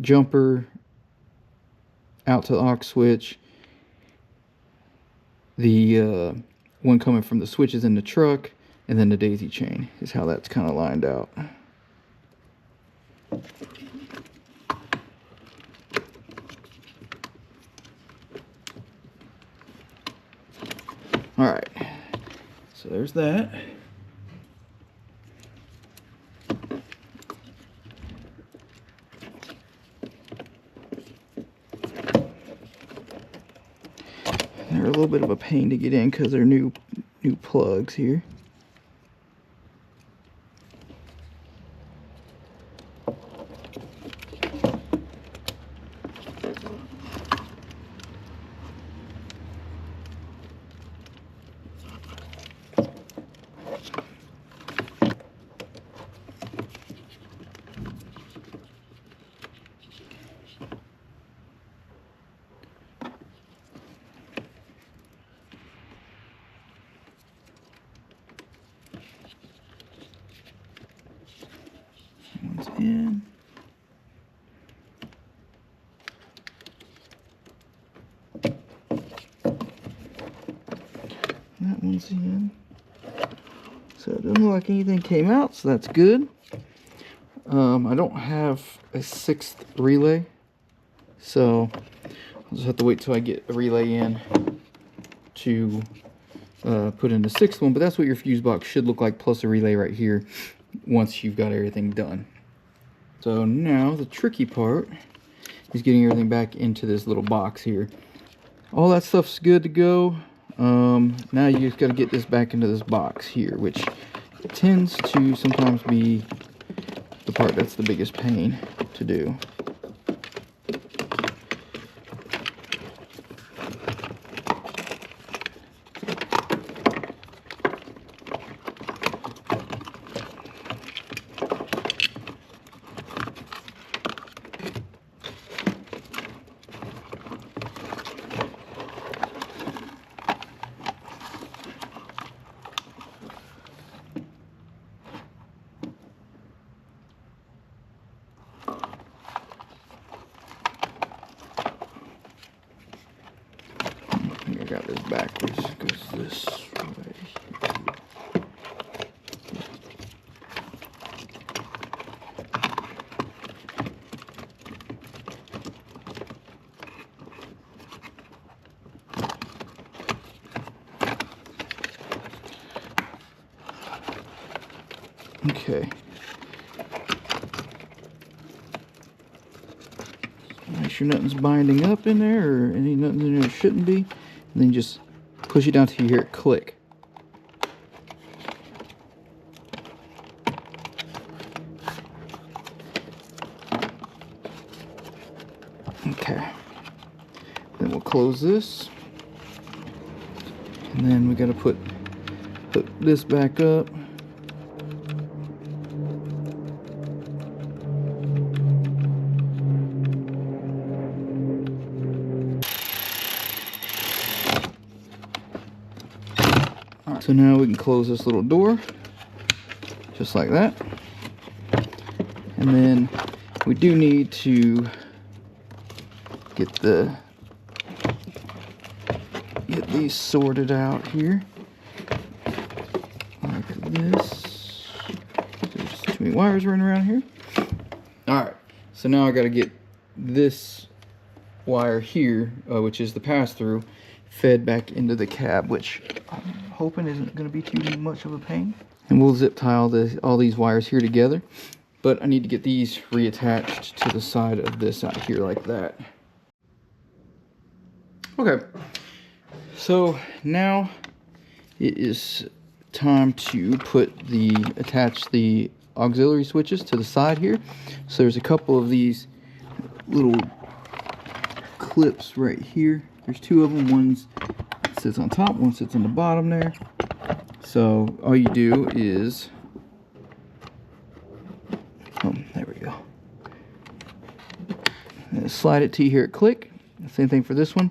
jumper out to the aux switch. The one coming from the switches in the truck, and then the daisy chain is how that's kind of lined out. All right, so there's that. They're a little bit of a pain to get in because they're new plugs here. One's in. That one's in. So it doesn't look like anything came out, so that's good. I don't have a 6th relay, so I'll just have to wait till I get a relay in to put in the 6th one, but that's what your fuse box should look like, plus a relay right here once you've got everything done. So now the tricky part is getting everything back into this little box here. All that stuff's good to go. Now you just got to get this back into this box here, which tends to sometimes be the part that's the biggest pain to do. I got this backwards because this way. Okay. Make sure nothing's binding up in there, or nothing in there shouldn't be. And then just push it down till you hear it click. Okay. Then we'll close this. And then we gotta put this back up. So now we can close this little door, just like that. And then we do need to get these sorted out here, like this. There's too many wires running around here. All right, so now I got to get this wire here, which is the pass-through, fed back into the cab, which I'm hoping isn't going to be too much of a pain. And we'll zip tie all these wires here together, but I need to get these reattached to the side of this out here like that. Okay, so now it is time to attach the auxiliary switches to the side here. So there's a couple of these little clips right here. There's two of them. One sits on top, one sits on the bottom there. So all you do is, there we go. And slide it till you hear it click. Same thing for this one.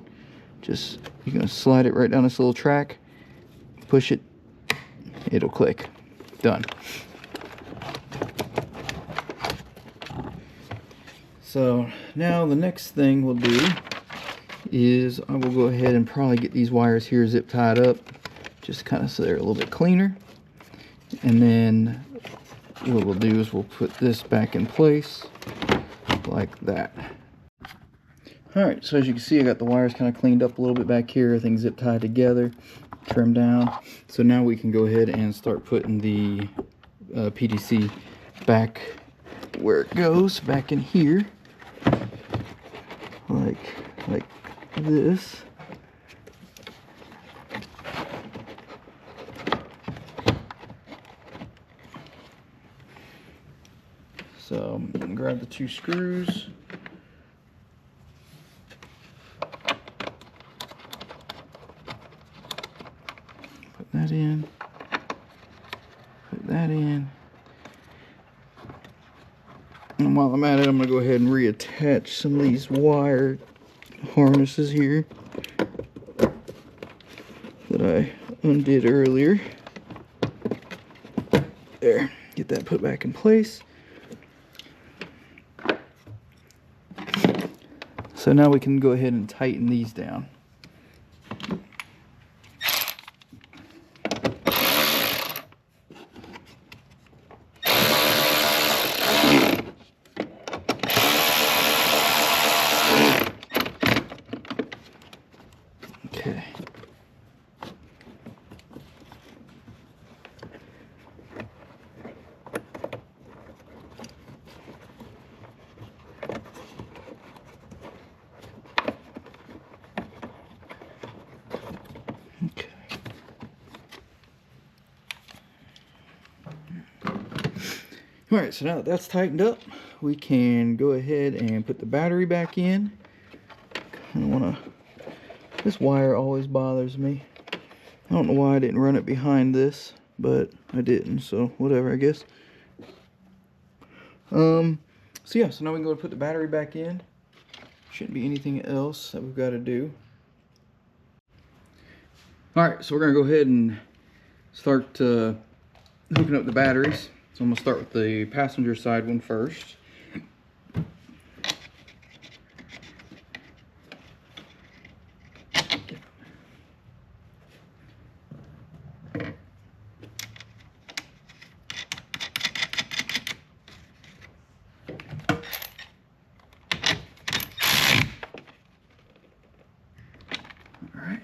Just, you're gonna slide it right down this little track, push it, it'll click. Done. So now the next thing we'll do is I will go ahead and probably get these wires here zip tied up, just kind of so they're a little bit cleaner. And then what we'll do is we'll put this back in place like that. Alright, so as you can see, I got the wires kind of cleaned up a little bit back here, everything zip tied together, trimmed down. So now we can go ahead and start putting the PDC back where it goes, back in here, like this. So I'm gonna grab the 2 screws. Put that in. Put that in. And while I'm at it, I'm gonna go ahead and reattach some of these wire harnesses here that I undid earlier. There, get that put back in place. So now we can go ahead and tighten these down. Okay. Alright, so now that that's tightened up, we can go ahead and put the battery back in. This wire always bothers me. I don't know why I didn't run it behind this, but I didn't, so whatever, I guess. So yeah, so now we can go and put the battery back in. Shouldn't be anything else that we've got to do. Alright, so we're going to go ahead and start hooking up the batteries. So I'm going to start with the passenger side one first. Alright.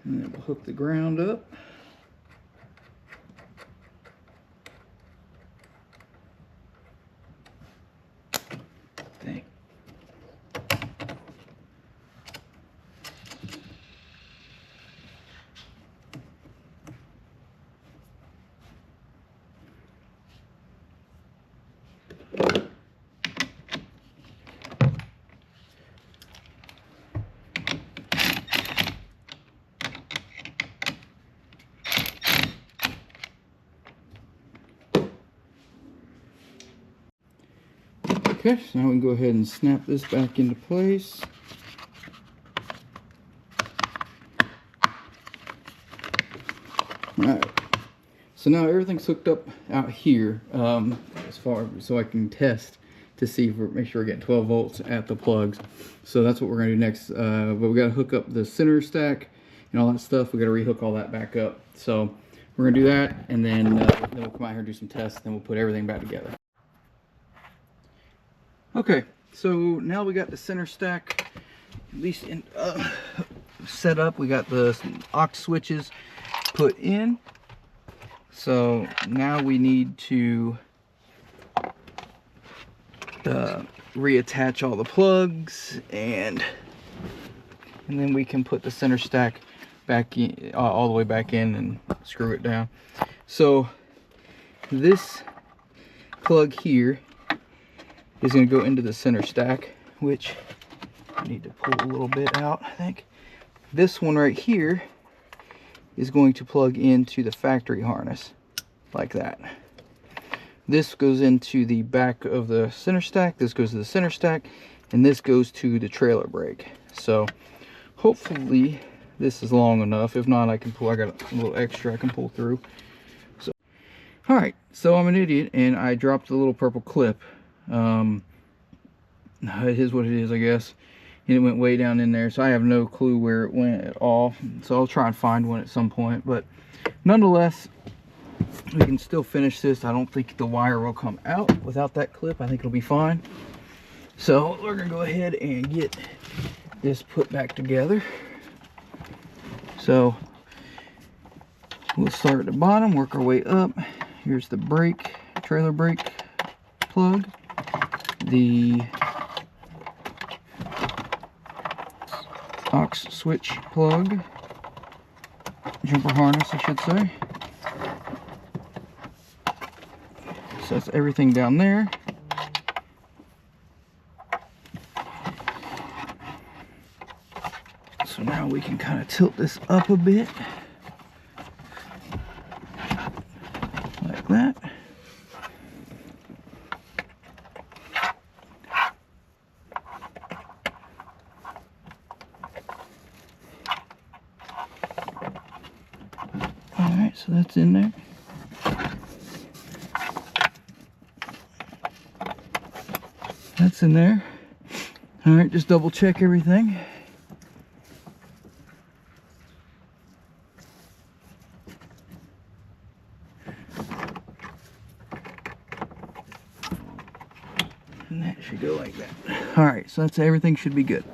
And then we'll hook the ground up. Dang. Okay, so now we can go ahead and snap this back into place. Alright, so now everything's hooked up out here so I can test to see if make sure we're getting 12 volts at the plugs. So that's what we're going to do next. But we got to hook up the center stack and all that stuff. We got to rehook all that back up. So we're going to do that, and then we'll come out here and do some tests, then we'll put everything back together. Okay, so now we got the center stack at least set up. We got the aux switches put in. So now we need to reattach all the plugs, and then we can put the center stack back in, all the way back in, and screw it down. So this plug here is going to go into the center stack, which I need to pull a little bit out, I think. This one right here is going to plug into the factory harness, like that. This goes into the back of the center stack, this goes to the center stack, and this goes to the trailer brake. So hopefully this is long enough. If not, I can pull, I got a little extra I can pull through. So, all right, so I'm an idiot and I dropped the little purple clip. It is what it is, I guess. And it went way down in there, so I have no clue where it went at all. So I'll try and find one at some point, but nonetheless, we can still finish this. I don't think the wire will come out without that clip. I think it'll be fine. So we're gonna go ahead and get this put back together. So we'll start at the bottom, work our way up. Here's the brake, trailer brake plug, the aux switch plug, jumper harness I should say. So that's everything down there. So now we can kind of tilt this up a bit, like that. Alright, so that's in there. That's in there. Alright, just double check everything. And that should go like that. Alright, so that's everything should be good.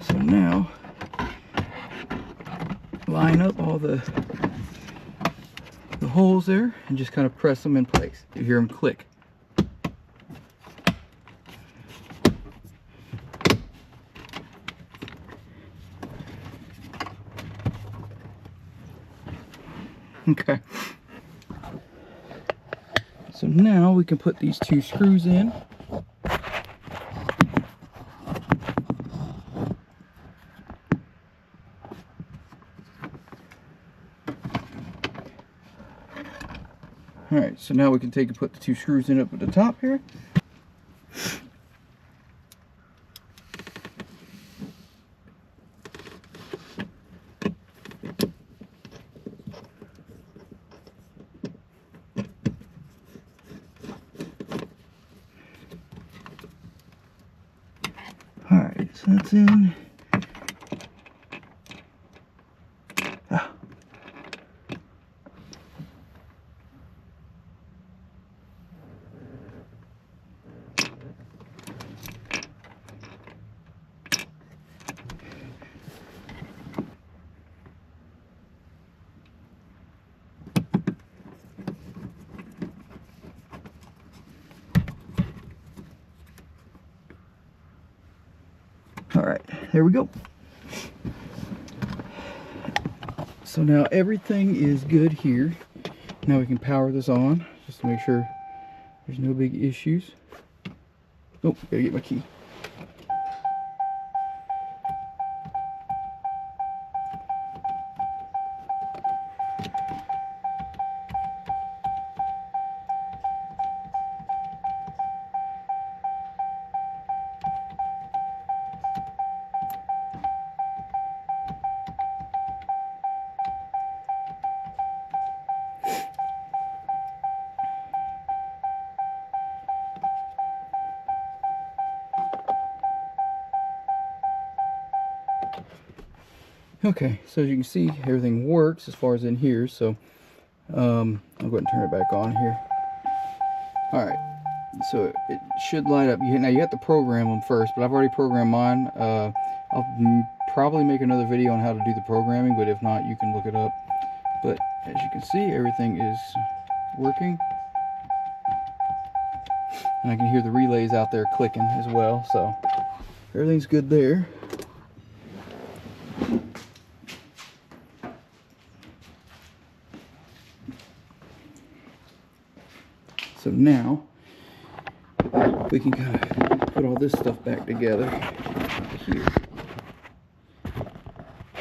So now, line up all the holes there and just kind of press them in place. You hear them click. Okay. So now we can put these two screws in. Alright, so now we can take and put the two screws in up at the top here. Alright, so that's in. Alright, there we go. So now everything is good here. Now we can power this on just to make sure there's no big issues. Oh, gotta get my key. Okay, so as you can see, everything works as far as in here. So I'll go ahead and turn it back on here. All right, so it should light up. Now you have to program them first, but I've already programmed mine. I'll probably make another video on how to do the programming, but if not, you can look it up. But as you can see, everything is working, and I can hear the relays out there clicking as well. So everything's good there. now we can kind of put all this stuff back together here.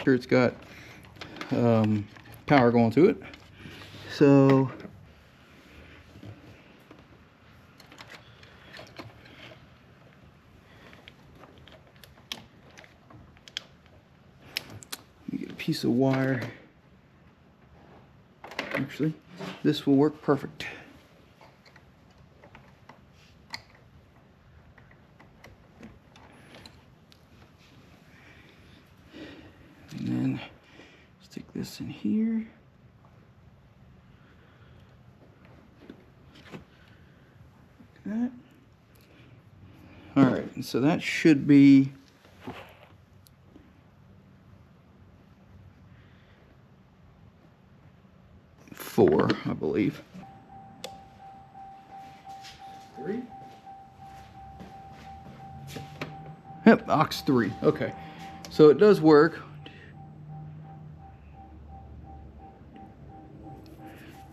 Sure, it's got power going to it. So get a piece of wire. Actually, this will work perfect. And then stick this in here. Like that. All right, and so that should be four, I believe. 3. Yep, aux 3. Okay, so it does work.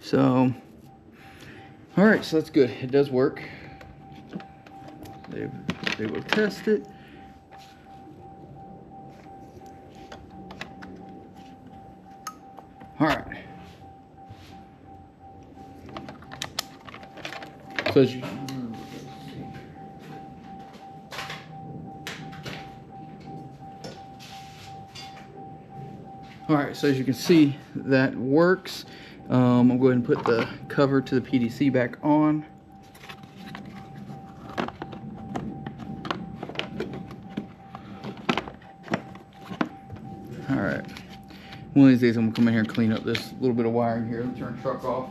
So, all right, so that's good. It does work. They will test it. All right. So as you, all right, so as you can see, that works. I'll go ahead and put the cover to the PDC back on. All right. One of these days I'm gonna come in here and clean up this little bit of wiring here. Let me turn the truck off.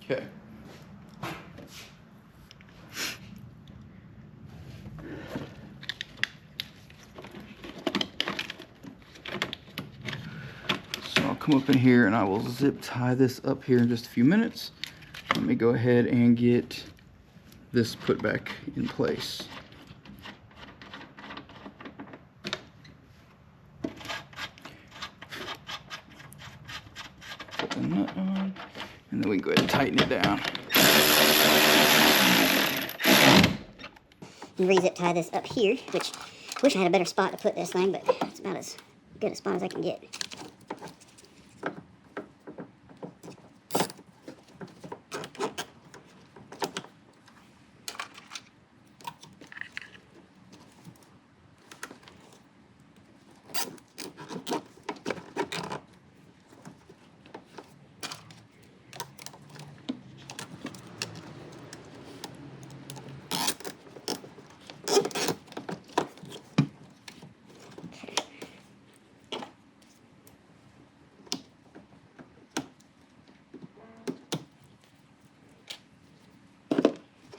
Okay. So I'll come up in here and I will zip tie this up here in just a few minutes. Let me go ahead and get this put back in place. Put the nut on, and then we can go ahead and tighten it down. Re-zip tie this up here, which I wish I had a better spot to put this thing, but it's about as good a spot as I can get.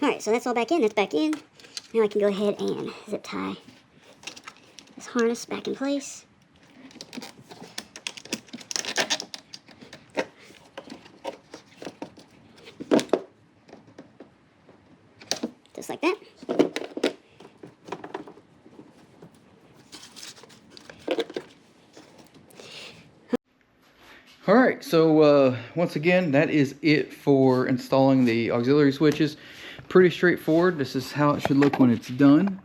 Alright, so that's all back in. That's back in. Now I can go ahead and zip tie this harness back in place. Just like that. Alright, so once again, that is it for installing the auxiliary switches. Pretty straightforward. This is how it should look when it's done.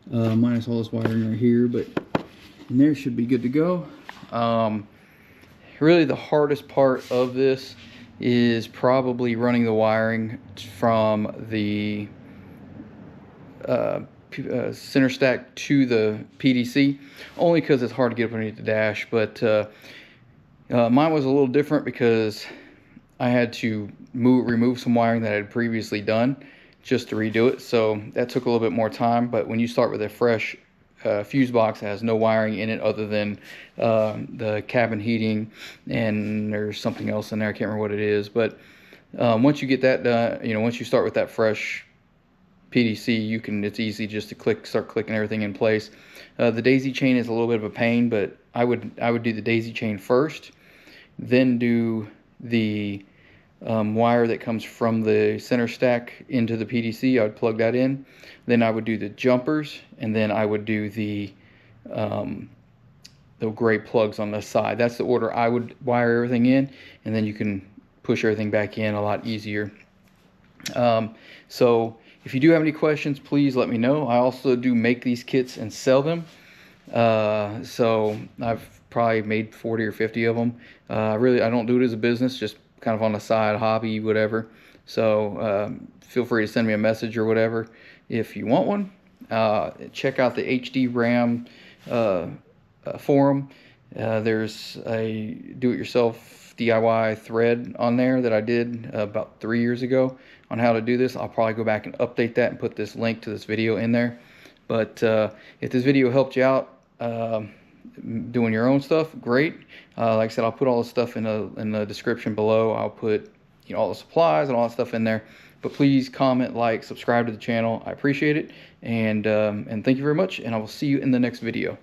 Minus all this wiring right here, but in there should be good to go. Really the hardest part of this is probably running the wiring from the center stack to the PDC, only because it's hard to get up underneath the dash. But mine was a little different because I had to remove some wiring that I had previously done just to redo it, so that took a little bit more time. But when you start with a fresh fuse box that has no wiring in it other than the cabin heating, and there's something else in there, I can't remember what it is, but once you get that done, once you start with that fresh PDC, it's easy just to start clicking everything in place. The daisy chain is a little bit of a pain, but I would do the daisy chain first, then do the wire that comes from the center stack into the PDC. I would plug that in, then I would do the jumpers, and then I would do the the gray plugs on the side. That's the order I would wire everything in, and then you can push everything back in a lot easier. So if you do have any questions, please let me know. I also do make these kits and sell them. So I've probably made 40 or 50 of them. I don't do it as a business, just kind of on the side, hobby, whatever. So feel free to send me a message or whatever if you want one. Check out the HD RAM forum. There's a do-it-yourself DIY thread on there that I did about 3 years ago on how to do this. I'll probably go back and update that and put this link to this video in there. But if this video helped you out doing your own stuff, great. Like I said, I'll put all the stuff in the description below. I'll put all the supplies and all that stuff in there. But please comment, like, subscribe to the channel. I appreciate it. And thank you very much. And I will see you in the next video.